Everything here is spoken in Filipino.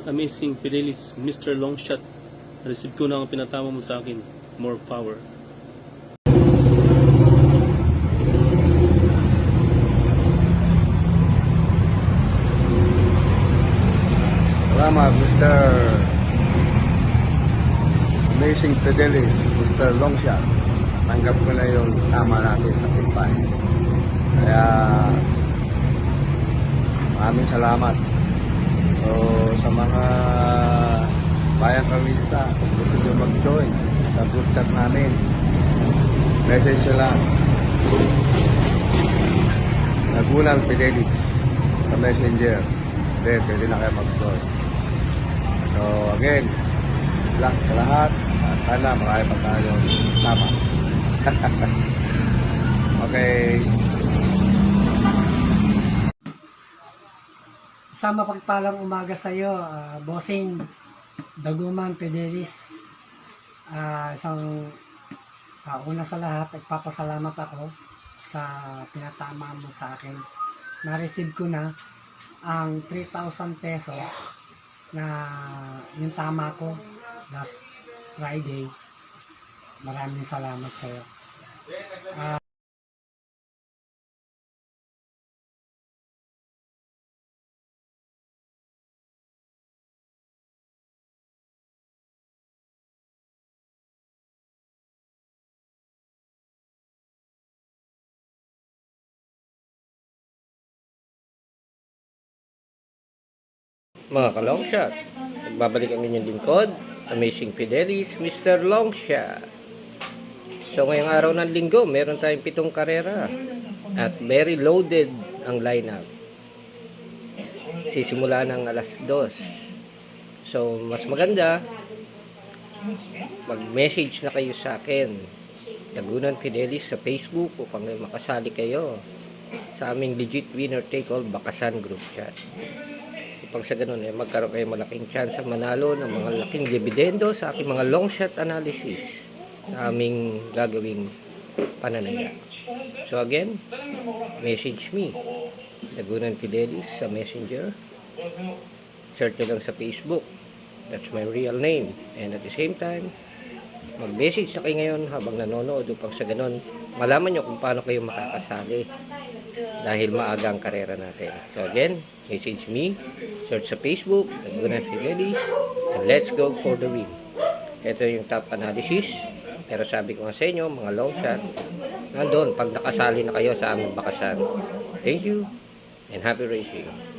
Amazing Fidelis, Mr. Longshot. Receive ko na ang pinatama mo sa akin. More power. Salamat, Mr. Amazing Fidelis, Mr. Longshot. Tanggap ko na yung tama natin sa pimpay. Kaya maraming salamat. So sa mga bayang kawista, kung gusto nyo mag-join sa group chat namin, message nyo lang Nagulang Fidelis sa Messenger. Then pwede na kayo mag-join. So again, good luck sa lahat at sana marami pa tayong tama. Okay. Isang mapagpalang umaga sa iyo, Bossing Daguman Fidelis. Una sa lahat, nagpapasalamat ako sa pinatama mo sa akin. Na-receive ko na ang 3,000 pesos na yung tama ko last Friday. Maraming salamat sa iyo. Mga ka-longshot, nagbabalik ang inyong lingkod, Amazing Fidelis, Mr. Longshot. So ngayong araw ng linggo, meron tayong 7 karera at very loaded ang lineup. Sisimula ng alas 2. So mas maganda, mag-message na kayo sa akin, Dagunan Fidelis sa Facebook upang makasali kayo sa aming legit winner take all bakasan group chat. Pag sa ganun magkaroon kayo malaking chance manalo ng mga laking dividendo sa aking mga long shot analysis na aming gagawing pananaya. So again, message me, Dagunan Fidelis sa Messenger. Search nyo lang sa Facebook. That's my real name. And at the same time, mag-message na kayo ngayon habang nanonood upang sa ganun malaman nyo kung paano kayo makakasali dahil maaga ang karera natin. So again, message me, search sa Facebook, Dagunan Fidelis, and let's go for the win. Ito yung top analysis. Pero sabi ko nga sa inyo, mga long shot, nandun pag nakasali na kayo sa aming bakasan. Thank you and happy racing.